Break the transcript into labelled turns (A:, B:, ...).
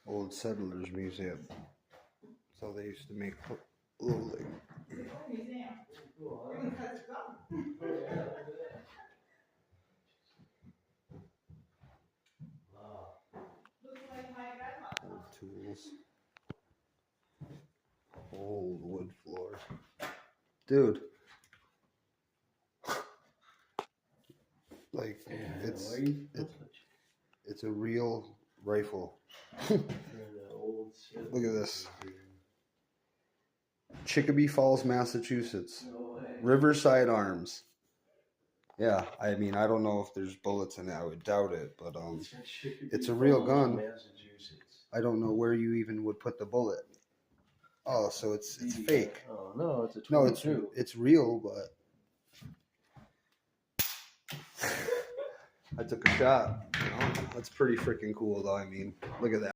A: old settlers museum. So they used to make clothing. Old tools. Old wood floors. Dude. Like, it's a real rifle. Look at this. Chicopee Falls, Massachusetts. Riverside Arms. Yeah, I mean, I don't know if there's bullets in it. I would doubt it, but it's a real gun. I don't know where you even would put the bullet. Oh, so it's fake.
B: Oh no, it's a 22.
A: No, it's real, but I took a shot. You know? That's pretty freaking cool, though. I mean, look at that.